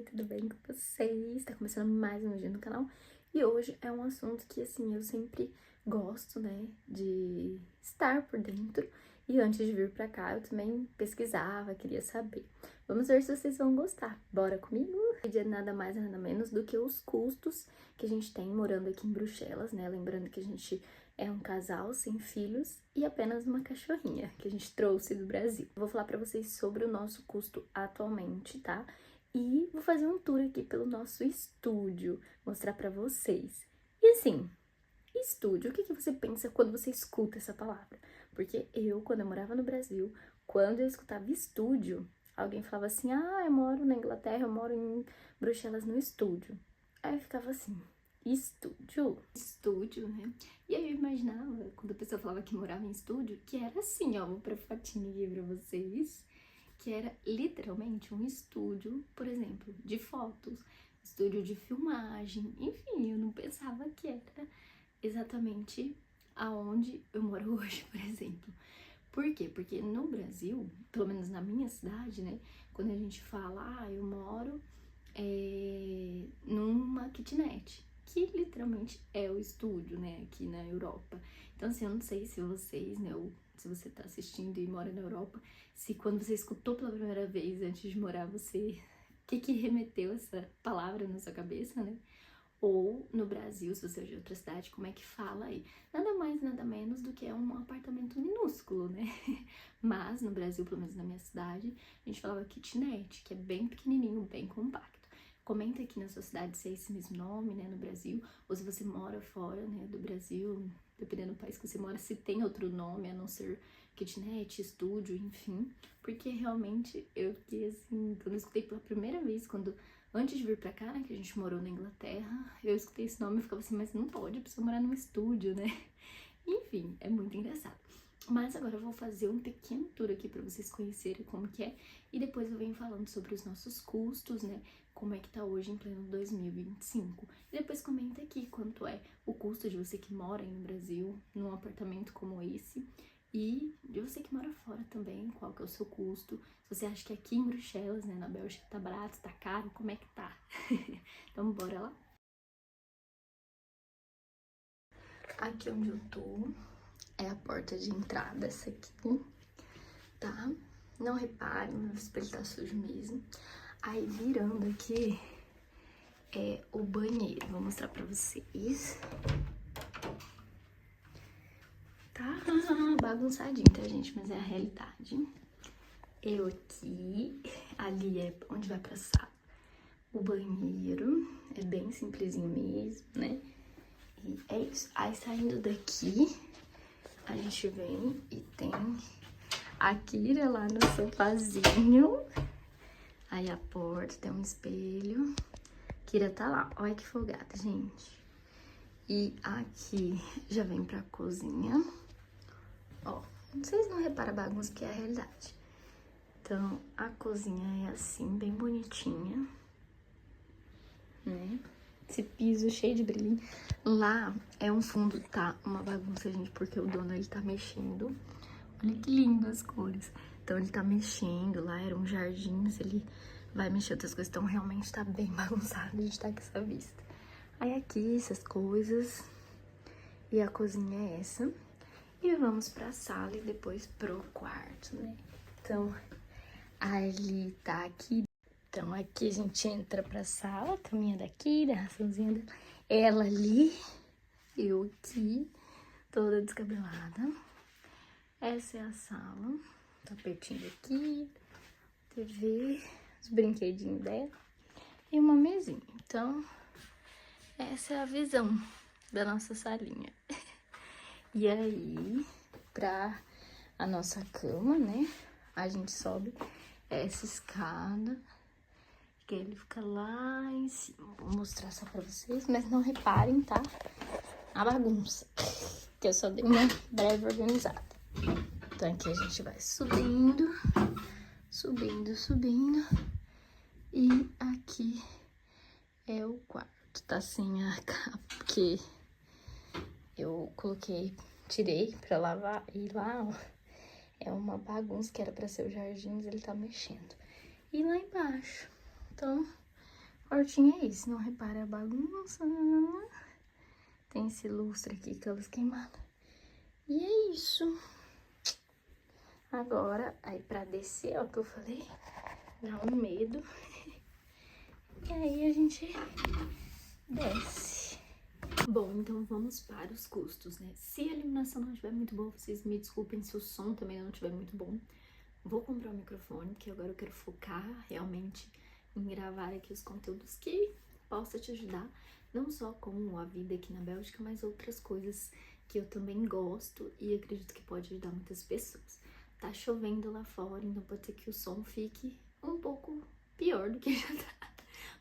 Tudo bem com vocês? Tá começando mais um vídeo no canal e hoje é um assunto que, assim, eu sempre gosto, né, de estar por dentro e antes de vir pra cá eu também pesquisava, queria saber. Vamos ver se vocês vão gostar. Bora comigo? O vídeo é nada mais nada menos do que os custos que a gente tem morando aqui em Bruxelas, né, lembrando que a gente é um casal sem filhos e apenas uma cachorrinha que a gente trouxe do Brasil. Eu vou falar pra vocês sobre o nosso custo atualmente, tá? E vou fazer um tour aqui pelo nosso estúdio, mostrar pra vocês. E assim, estúdio, o que você pensa quando você escuta essa palavra? Porque eu, quando eu morava no Brasil, quando eu escutava estúdio, alguém falava assim, ah, eu moro na Inglaterra, eu moro em Bruxelas no estúdio. Aí eu ficava assim, estúdio? Estúdio, né? E aí eu imaginava, quando a pessoa falava que morava em estúdio, que era assim, ó, vou pra fotinha aqui pra vocês, que era literalmente um estúdio, por exemplo, de fotos, estúdio de filmagem, enfim, eu não pensava que era exatamente aonde eu moro hoje, por exemplo. Por quê? Porque no Brasil, pelo menos na minha cidade, né, quando a gente fala, ah, eu moro numa kitnet, que literalmente é o estúdio, né, aqui na Europa. Então, assim, eu não sei se vocês, né, ou se você tá assistindo e mora na Europa, se quando você escutou pela primeira vez antes de morar, você... O que remeteu essa palavra na sua cabeça, né? Ou no Brasil, se você é de outra cidade, como é que fala aí? Nada mais, nada menos do que é um apartamento minúsculo, né? Mas no Brasil, pelo menos na minha cidade, a gente falava kitnet, que é bem pequenininho, bem compacto. Comenta aqui na sua cidade se é esse mesmo nome, né, no Brasil, ou se você mora fora, né, do Brasil, dependendo do país que você mora, se tem outro nome, a não ser kitnet, estúdio, enfim. Porque realmente eu fiquei assim, quando eu escutei pela primeira vez, antes de vir pra cá, né, que a gente morou na Inglaterra, eu escutei esse nome e ficava assim, mas não pode a pessoa morar num estúdio, né? Enfim, é muito engraçado. Mas agora eu vou fazer um pequeno tour aqui pra vocês conhecerem como que é, e depois eu venho falando sobre os nossos custos, né, como é que tá hoje em pleno 2025. E depois comenta aqui quanto é o custo de você que mora aí no Brasil, num apartamento como esse, e de você que mora fora também, qual que é o seu custo. Se você acha que aqui em Bruxelas, né, na Bélgica, tá barato, tá caro, como é que tá? Então bora lá. Aqui onde eu tô é a porta de entrada, essa aqui, tá? Não reparem, meu espelho tá sujo mesmo. Aí virando aqui é o banheiro, vou mostrar pra vocês. Tá bagunçadinho, tá, gente? Mas é a realidade. Eu aqui, ali é onde vai pra sala. O banheiro é bem simplesinho mesmo, né? E é isso. Aí saindo daqui, a gente vem e tem a Kira lá no sofazinho. Aí a porta tem um espelho. Kira tá lá. Olha que folgada, gente. E aqui já vem pra cozinha. Ó, vocês não reparam a bagunça, que é a realidade. Então, a cozinha é assim, bem bonitinha, né? Esse piso cheio de brilhinho. Lá é um fundo, tá uma bagunça, gente, porque o dono, ele tá mexendo. Olha que lindo as cores. Então, ele tá mexendo, lá eram jardins, ele vai mexer outras coisas. Então, realmente tá bem bagunçado, a gente tá com essa vista. Aí aqui, essas coisas. E a cozinha é essa. E vamos pra sala e depois pro quarto, né? Então, ali tá aqui. Então, aqui a gente entra pra sala, caminha daqui, da raçãozinha dela. Ela ali, eu aqui, toda descabelada. Essa é a sala, tapetinho aqui, TV, os brinquedinhos dela e uma mesinha. Então, essa é a visão da nossa salinha. E aí, pra a nossa cama, né, a gente sobe essa escada, que ele fica lá em cima. Vou mostrar só pra vocês, mas não reparem, tá? A bagunça, que eu só dei uma breve organizada. Então aqui a gente vai subindo, subindo, subindo. E aqui é o quarto, tá sem a capa, porque eu coloquei, tirei pra lavar. E lá, ó, é uma bagunça que era pra ser os jardins, ele tá mexendo. E lá embaixo, então, Hortinha é isso, não repara a bagunça. Tem esse lustre aqui, aquelas queimadas. E é isso. Agora, aí pra descer, ó, que eu falei, dá um medo. E aí a gente desce. Bom, então vamos para os custos, né? Se a iluminação não estiver muito boa, vocês me desculpem se o som também não estiver muito bom. Vou comprar um microfone, porque agora eu quero focar realmente em gravar aqui os conteúdos que possa te ajudar, não só com a vida aqui na Bélgica, mas outras coisas que eu também gosto e acredito que pode ajudar muitas pessoas. Tá chovendo lá fora, então pode ser que o som fique um pouco pior do que já tá.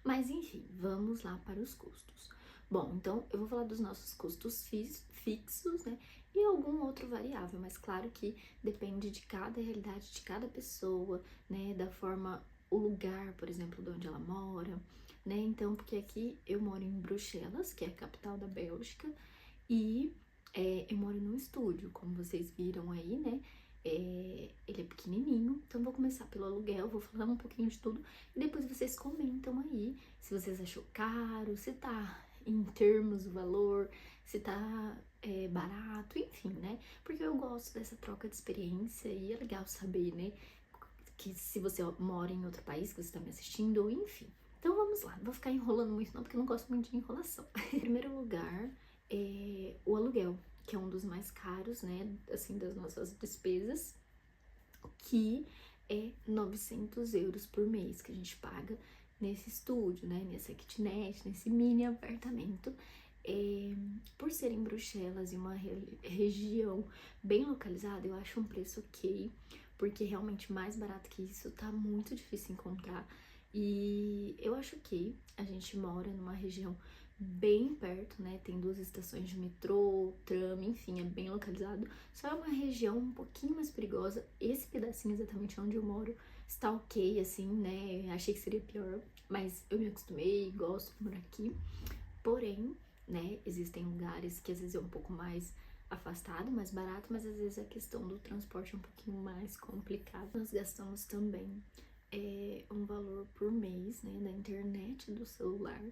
Mas enfim, vamos lá para os custos. Bom, então eu vou falar dos nossos custos fixos, né? E algum outro variável, mas claro que depende de cada realidade de cada pessoa, né? Da forma, o lugar, por exemplo, de onde ela mora, né? Então, porque aqui eu moro em Bruxelas, que é a capital da Bélgica, e eu moro num estúdio, como vocês viram aí, né? Ele é pequenininho, então vou começar pelo aluguel, vou falar um pouquinho de tudo e depois vocês comentam aí se vocês achou caro, se tá em termos do valor, se tá barato, enfim, né? Porque eu gosto dessa troca de experiência e é legal saber, né? Que se você mora em outro país que você tá me assistindo, ou enfim. Então vamos lá, não vou ficar enrolando muito não, porque eu não gosto muito de enrolação. Em primeiro lugar, o aluguel, que é um dos mais caros, né, assim, das nossas despesas, que é 900 euros por mês que a gente paga nesse estúdio, né, nessa kitnet, nesse mini apartamento. Por ser em Bruxelas e uma região bem localizada, eu acho um preço ok, porque realmente mais barato que isso tá muito difícil encontrar. E eu acho que a gente mora numa região bem perto, né? Tem 2 estações de metrô, tram, enfim, é bem localizado. Só é uma região um pouquinho mais perigosa. Esse pedacinho exatamente onde eu moro está ok, assim, né? Achei que seria pior, mas eu me acostumei, gosto de morar aqui. Porém, né, existem lugares que às vezes é um pouco mais afastado, mais barato, mas às vezes a questão do transporte é um pouquinho mais complicada. Nós gastamos também um valor por mês, né, da internet do celular.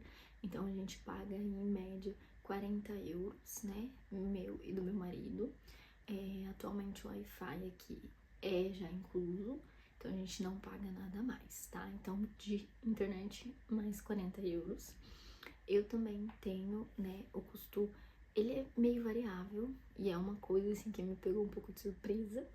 Então a gente paga em média 40 euros, né, meu e do meu marido. Atualmente o Wi-Fi aqui é já incluso, então a gente não paga nada mais, tá? Então de internet mais 40 euros. Eu também tenho, né, o custo, ele é meio variável e é uma coisa assim que me pegou um pouco de surpresa,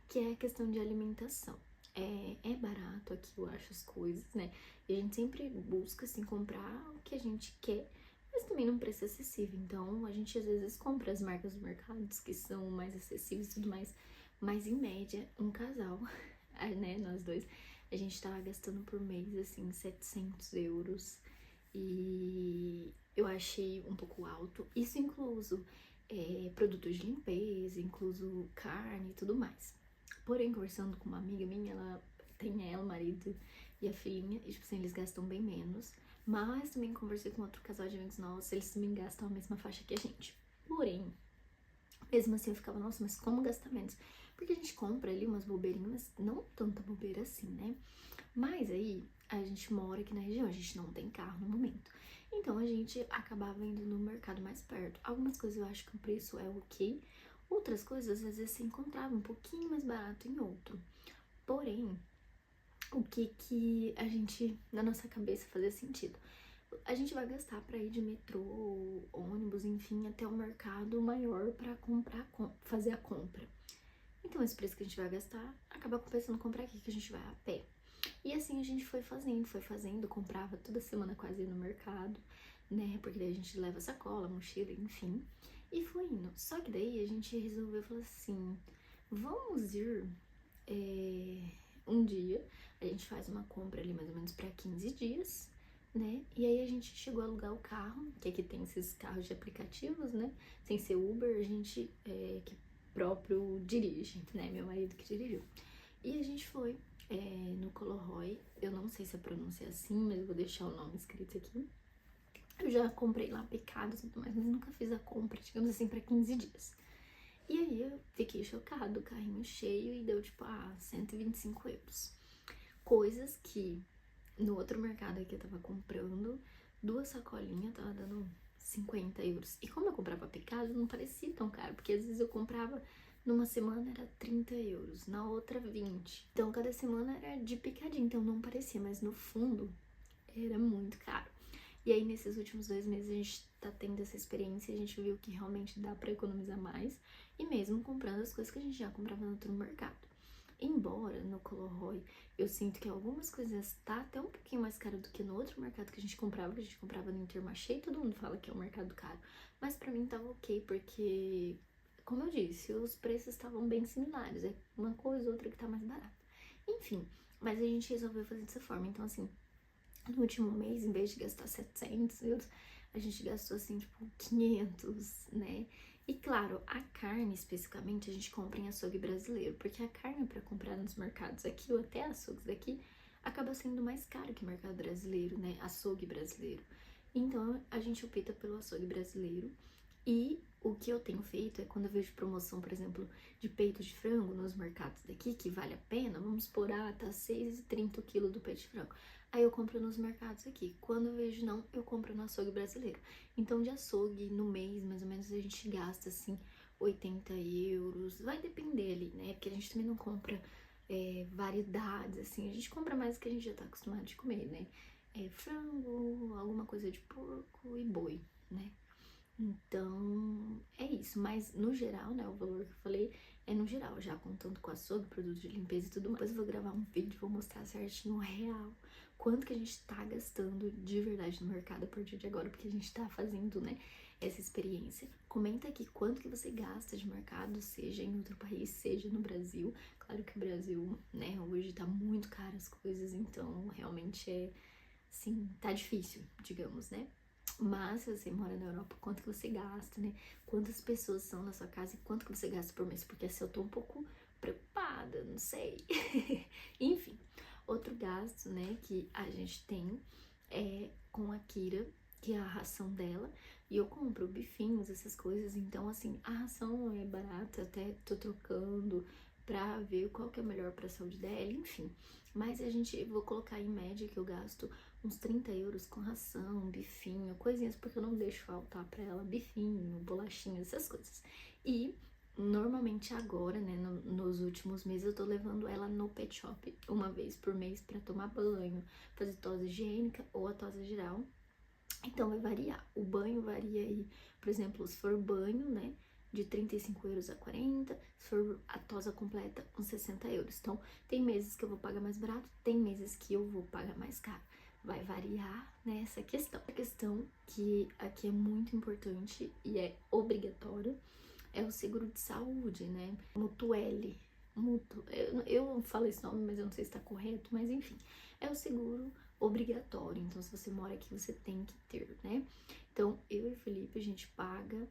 que é a questão de alimentação. É barato aqui, eu acho, as coisas, né? E a gente sempre busca, assim, comprar o que a gente quer, mas também num preço acessível. Então, a gente às vezes compra as marcas do mercado que são mais acessíveis e tudo mais, mas em média, um casal, né, nós dois, a gente tava gastando por mês, assim, 700 euros. E eu achei um pouco alto, isso incluso produtos de limpeza, incluso carne e tudo mais. Porém, conversando com uma amiga minha, o marido e a filhinha, e tipo assim, eles gastam bem menos. Mas também conversei com outro casal de amigos nossos, eles também gastam a mesma faixa que a gente. Porém, mesmo assim eu ficava, nossa, mas como gastar menos? Porque a gente compra ali umas bobeirinhas, não tanta bobeira assim, né? Mas aí, a gente mora aqui na região, a gente não tem carro no momento. Então, a gente acabava indo no mercado mais perto. Algumas coisas eu acho que o preço é ok. Outras coisas, às vezes, se encontrava um pouquinho mais barato em outro. Porém, o que a gente, na nossa cabeça, fazia sentido? A gente vai gastar para ir de metrô, ônibus, enfim, até o mercado maior para comprar, fazer a compra. Então, esse preço que a gente vai gastar, acaba compensando comprar aqui, que a gente vai a pé. E assim a gente foi fazendo, comprava toda semana quase no mercado, né? Porque daí a gente leva sacola, mochila, enfim. E foi indo. Só que daí a gente resolveu falar assim: vamos ir um dia, a gente faz uma compra ali mais ou menos para 15 dias, né? E aí a gente chegou a alugar o carro, que aqui tem esses carros de aplicativos, né? Sem ser Uber, a gente que próprio dirige, né? Meu marido que dirigiu. E a gente foi no Coloroy, eu não sei se a pronúncia é assim, mas eu vou deixar o nome escrito aqui. Eu já comprei lá pecados e tudo mais, mas nunca fiz a compra, digamos assim, para 15 dias. E aí eu fiquei chocada, o carrinho cheio e deu tipo, 125 euros. Coisas que No outro mercado aqui eu tava comprando 2 sacolinhas, tava dando 50 euros. E como eu comprava picado, não parecia tão caro, porque às vezes eu comprava numa semana era 30 euros, na outra 20. Então cada semana era de picadinho, então não parecia, mas no fundo era muito caro. E aí nesses últimos 2 meses a gente tá tendo essa experiência, a gente viu que realmente dá pra economizar mais, e mesmo comprando as coisas que a gente já comprava no outro mercado. Embora no Colorroy eu sinto que algumas coisas tá até um pouquinho mais caro do que no outro mercado que a gente comprava no Intermarché, e todo mundo fala que é um mercado caro. Mas pra mim tava ok, porque, como eu disse, os preços estavam bem similares. É uma coisa ou outra que tá mais barata. Enfim, mas a gente resolveu fazer dessa forma. Então, assim, no último mês, em vez de gastar 700 euros, a gente gastou, assim, tipo, 500, né? E claro, a carne especificamente a gente compra em açougue brasileiro, porque a carne para comprar nos mercados aqui ou até açougues daqui acaba sendo mais caro que o mercado brasileiro, né? Açougue brasileiro. Então a gente opta pelo açougue brasileiro. E o que eu tenho feito é quando eu vejo promoção, por exemplo, de peito de frango nos mercados daqui, que vale a pena, vamos por tá 6,30 o quilo do peito de frango. Aí eu compro nos mercados aqui. Quando eu vejo não, eu compro no açougue brasileiro. Então de açougue no mês, mais ou menos, a gente gasta assim 80 euros. Vai depender ali, né? Porque a gente também não compra variedades, assim. A gente compra mais o que a gente já tá acostumado de comer, né? Frango, alguma coisa de porco e boi, né? Então, é isso. Mas, no geral, né, o valor que eu falei é no geral, já contando com açougue, produto de limpeza e tudo mais. Depois eu vou gravar um vídeo, vou mostrar certinho, real, quanto que a gente tá gastando de verdade no mercado a partir de agora, porque a gente tá fazendo, né, essa experiência. Comenta aqui quanto que você gasta de mercado, seja em outro país, seja no Brasil. Claro que o Brasil, né, hoje tá muito caro as coisas, então realmente assim, tá difícil, digamos, né? Mas se você mora na Europa, quanto que você gasta, né? Quantas pessoas são na sua casa e quanto que você gasta por mês? Porque assim, eu tô um pouco preocupada, não sei. Enfim, outro gasto, né, que a gente tem é com a Kira, que é a ração dela. E eu compro bifinhos, essas coisas. Então, assim, a ração é barata, até tô trocando pra ver qual que é melhor pra saúde dela, enfim. Mas a gente, vou colocar em média que eu gasto uns 30 euros com ração, bifinho, coisinhas, porque eu não deixo faltar pra ela bifinho, bolachinha, essas coisas. E normalmente agora, né, nos últimos meses, eu tô levando ela no pet shop uma vez por mês pra tomar banho, fazer tosa higiênica ou a tosa geral. Então vai variar. O banho varia aí, por exemplo, se for banho, né, de 35 euros a 40, se for a tosa completa, uns 60 euros. Então, tem meses que eu vou pagar mais barato, tem meses que eu vou pagar mais caro. Vai variar nessa questão. A questão que aqui é muito importante e é obrigatório é o seguro de saúde, né? Mutuelle. Eu falo esse nome, mas eu não sei se tá correto, mas enfim, é o seguro obrigatório. Então, se você mora aqui, você tem que ter, né? Então, eu e o Felipe, a gente paga,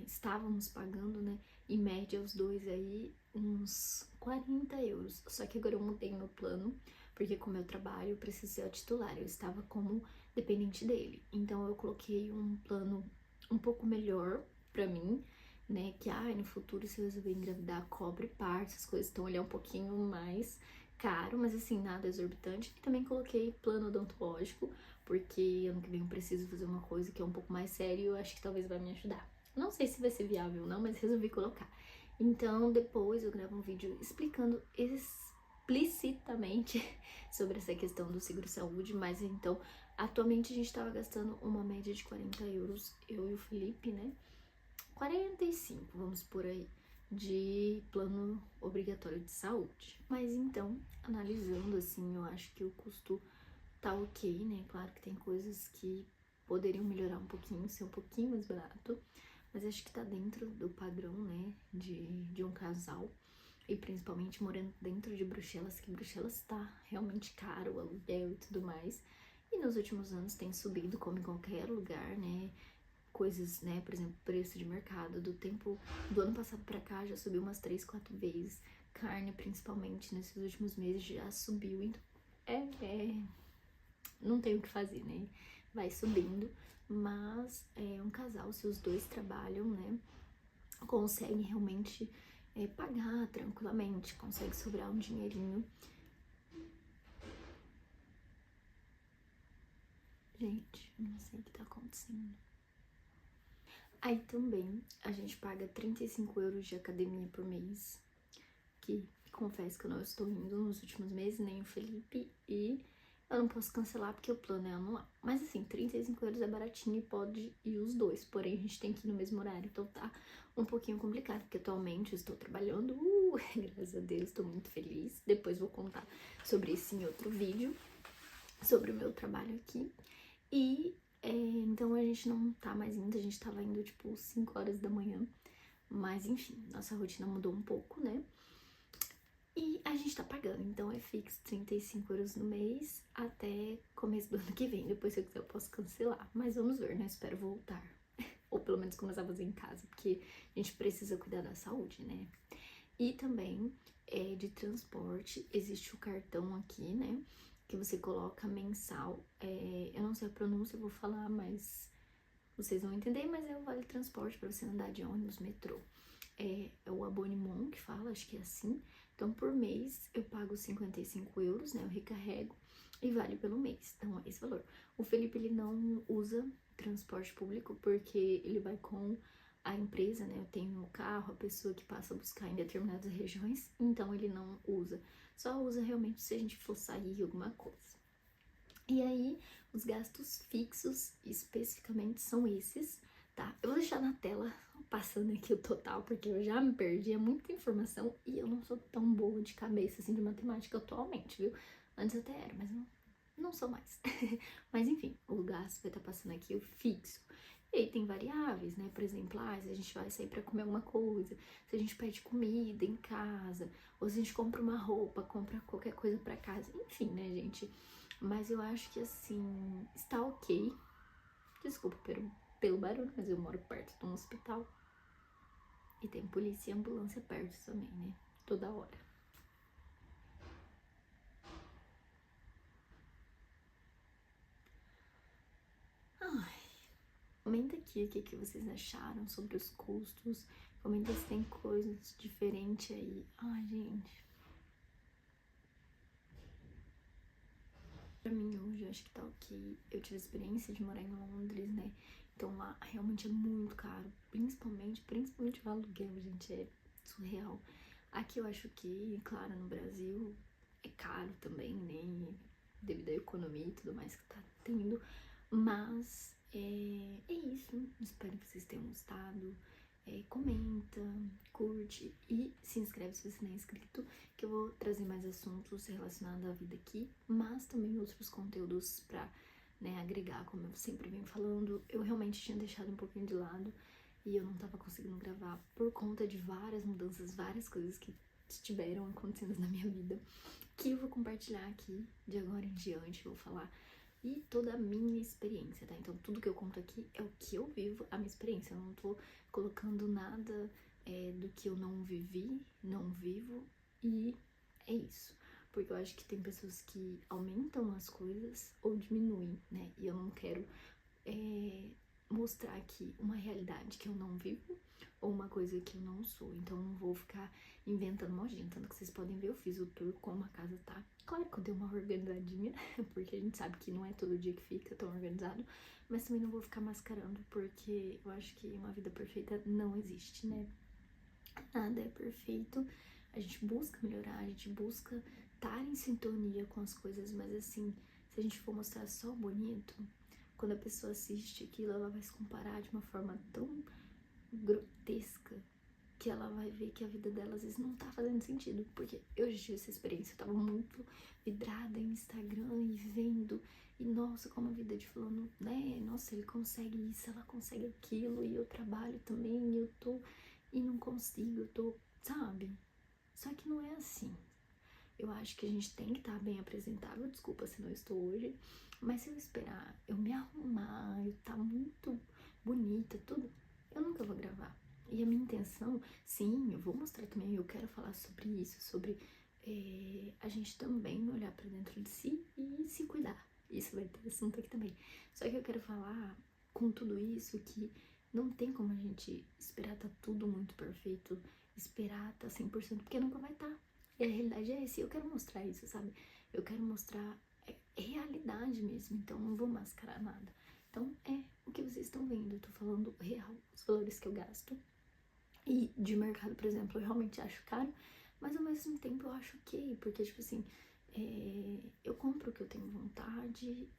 estávamos pagando, né? Em média, os dois aí, uns 40 euros. Só que agora eu mudei meu plano, porque como eu trabalho, eu preciso ser a titular. Eu estava como dependente dele. Então, eu coloquei um plano um pouco melhor pra mim, né? Que, no futuro, se eu resolver engravidar, cobre parte, essas coisas. Então, ele é um pouquinho mais caro, mas assim, nada exorbitante. E também coloquei plano odontológico, porque ano que vem eu preciso fazer uma coisa que é um pouco mais séria e eu acho que talvez vai me ajudar. Não sei se vai ser viável ou não, mas resolvi colocar. Então, depois eu gravo um vídeo explicando explicitamente sobre essa questão do seguro-saúde, mas então, atualmente a gente tava gastando uma média de 40 euros, eu e o Felipe, né? 45, vamos por aí, de plano obrigatório de saúde. Mas então, analisando assim, eu acho que o custo tá ok, né? Claro que tem coisas que poderiam melhorar um pouquinho, ser um pouquinho mais barato, mas acho que tá dentro do padrão, né, de um casal. E principalmente morando dentro de Bruxelas, que Bruxelas tá realmente caro, o aluguel e tudo mais. E nos últimos anos tem subido como em qualquer lugar, né? Coisas, né, por exemplo, preço de mercado, do ano passado pra cá já subiu umas 3, 4 vezes, carne principalmente nesses últimos meses já subiu, então não tem o que fazer, né, vai subindo, mas um casal, se os dois trabalham, né, consegue realmente pagar tranquilamente, consegue sobrar um dinheirinho. Gente, eu não sei o que tá acontecendo. Aí também a gente paga 35 euros de academia por mês, que confesso que eu não estou indo nos últimos meses, nem o Felipe, e eu não posso cancelar porque o plano é anual. Mas assim, 35 euros é baratinho e pode ir os dois, porém a gente tem que ir no mesmo horário, então tá um pouquinho complicado, porque atualmente eu estou trabalhando, graças a Deus, estou muito feliz. Depois vou contar sobre isso em outro vídeo, sobre o meu trabalho aqui. E então a gente não tá mais indo, a gente tava indo tipo 5 horas da manhã. Mas enfim, nossa rotina mudou um pouco, né? E a gente tá pagando, então é fixo 35 euros no mês até começo do ano que vem. Depois, se eu quiser, eu posso cancelar. Mas vamos ver, né? Espero voltar. Ou pelo menos começar a fazer em casa, porque a gente precisa cuidar da saúde, né? E também de transporte, existe o cartão aqui, né? Que você coloca mensal. Eu não sei a pronúncia, eu vou falar, mas vocês vão entender. Mas é o vale transporte para você andar de ônibus, metrô. É o Abonnement que fala, acho que é assim. Então, por mês, eu pago 55 euros, né? Eu recarrego e vale pelo mês. Então, é esse valor. O Felipe, ele não usa transporte público porque ele vai com a empresa, né? Eu tenho o carro, a pessoa que passa a buscar em determinadas regiões, então ele não usa. Só usa realmente se a gente for sair alguma coisa. E aí, os gastos fixos, especificamente, são esses, tá? Eu vou deixar na tela, passando aqui o total, porque eu já me perdi, é muita informação e eu não sou tão boa de cabeça, assim, de matemática atualmente, viu? Antes até era, mas não sou mais. Mas enfim, o gasto vai estar passando aqui, o fixo. E aí tem variáveis, né? Por exemplo, se a gente vai sair pra comer alguma coisa, se a gente pede comida em casa, ou se a gente compra uma roupa, compra qualquer coisa pra casa, enfim, né, gente? Mas eu acho que assim, está ok. Desculpa pelo barulho, mas eu moro perto de um hospital. E tem polícia e ambulância perto também, né? Toda hora. Ai, comenta aqui o que vocês acharam sobre os custos. Comenta se tem coisas diferentes aí. Ai, gente. Pra mim hoje, eu acho que tá ok. Eu tive a experiência de morar em Londres, né? Então lá realmente é muito caro. Principalmente o aluguel, gente, é surreal. Aqui eu acho que, claro, no Brasil é caro também, né? Devido à economia e tudo mais que tá tendo. Mas é isso. Espero que vocês tenham gostado. Comenta, curte e se inscreve se você não é inscrito, que eu vou trazer mais assuntos relacionados à vida aqui, mas também outros conteúdos pra, né, agregar, como eu sempre venho falando. Eu realmente tinha deixado um pouquinho de lado e eu não tava conseguindo gravar por conta de várias mudanças, várias coisas que estiveram acontecendo na minha vida, que eu vou compartilhar aqui de agora em diante, vou falar e toda a minha experiência, tá? Então, tudo que eu conto aqui é o que eu vivo, a minha experiência. Eu não tô colocando nada do que eu não vivi, não vivo, e é isso. Porque eu acho que tem pessoas que aumentam as coisas ou diminuem, né? E eu não quero mostrar aqui uma realidade que eu não vivo ou uma coisa que eu não sou. Então, eu não vou ficar inventando modinha. Tanto que vocês podem ver, eu fiz o tour como a casa tá. Claro que eu dei uma organizadinha, porque a gente sabe que não é todo dia que fica tão organizado, mas também não vou ficar mascarando, porque eu acho que uma vida perfeita não existe, né? Nada é perfeito, a gente busca melhorar, a gente busca estar em sintonia com as coisas, mas assim, se a gente for mostrar só o bonito, quando a pessoa assiste aquilo, ela vai se comparar de uma forma tão grotesca que ela vai ver que a vida dela às vezes não tá fazendo sentido, porque eu já tive essa experiência, eu tava muito vidrada em Instagram e vendo, e nossa, como a vida de fulano, né, nossa, ele consegue isso, ela consegue aquilo, e eu trabalho também, e eu tô, e não consigo, eu tô, sabe? Só que não é assim. Eu acho que a gente tem que estar bem apresentável, desculpa se não estou hoje, mas se eu esperar eu me arrumar, eu tá muito bonita, tudo, eu nunca vou gravar. E a minha intenção, sim, eu vou mostrar também, eu quero falar sobre isso, sobre a gente também olhar pra dentro de si e se cuidar. Isso vai ter assunto aqui também. Só que eu quero falar com tudo isso que não tem como a gente esperar tá tudo muito perfeito, esperar tá 100%, porque nunca vai estar. E a realidade é essa, e eu quero mostrar isso, sabe? Eu quero mostrar é realidade mesmo, então não vou mascarar nada. Então é o que vocês estão vendo, eu tô falando real, os valores que eu gasto. E de mercado, por exemplo, eu realmente acho caro, mas ao mesmo tempo eu acho ok, porque, tipo assim, eu compro o que eu tenho vontade.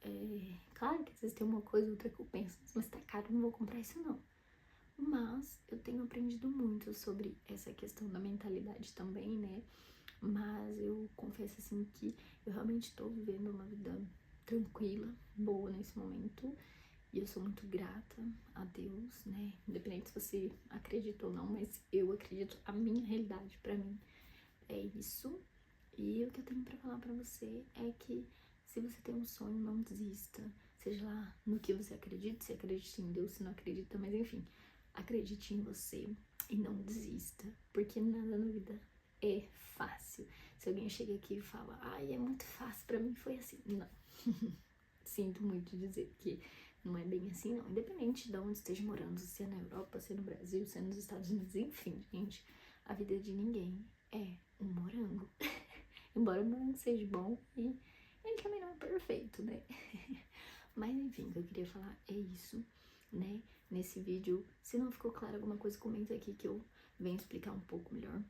Claro que às vezes tem uma coisa ou outra que eu penso, mas tá caro, eu não vou comprar isso não. Mas eu tenho aprendido muito sobre essa questão da mentalidade também, né? Mas eu confesso assim que eu realmente tô vivendo uma vida tranquila, boa nesse momento. E eu sou muito grata a Deus, né? Independente se você acredita ou não, mas eu acredito, a minha realidade pra mim é isso. E o que eu tenho pra falar pra você é que se você tem um sonho, não desista. Seja lá no que você acredita, se acredita em Deus, se não acredita, mas enfim, acredite em você e não desista, porque nada na vida é fácil. Se alguém chega aqui e fala, ai, é muito fácil, pra mim foi assim. Não. Sinto muito dizer que não é bem assim, não. Independente de onde esteja morando, se é na Europa, se é no Brasil, se é nos Estados Unidos, enfim, gente, a vida de ninguém é um morango. Embora o morango seja bom, e ele também não é perfeito, né? Mas enfim, o que eu queria falar é isso, né? Nesse vídeo, se não ficou claro alguma coisa, comenta aqui que eu venho explicar um pouco melhor.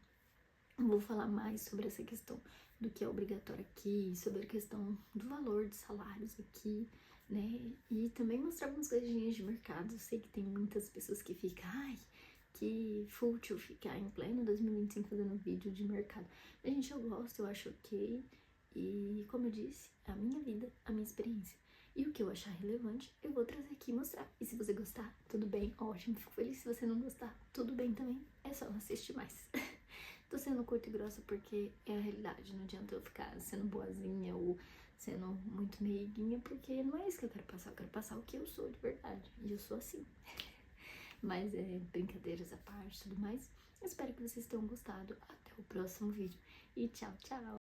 Vou falar mais sobre essa questão do que é obrigatório aqui, sobre a questão do valor de salários aqui, né? E também mostrar algumas coisinhas de mercado. Eu sei que tem muitas pessoas que ficam, ai, que fútil ficar em pleno 2025 fazendo vídeo de mercado. Mas, gente, eu gosto, eu acho ok. E, como eu disse, é a minha vida, a minha experiência. E o que eu achar relevante, eu vou trazer aqui e mostrar. E se você gostar, tudo bem, ótimo, fico feliz. Se você não gostar, tudo bem também, é só não assistir mais. Tô sendo curta e grossa porque é a realidade, não adianta eu ficar sendo boazinha ou sendo muito meiguinha, porque não é isso que eu quero passar o que eu sou de verdade, e eu sou assim. Mas brincadeiras à parte e tudo mais, eu espero que vocês tenham gostado, até o próximo vídeo, e tchau, tchau!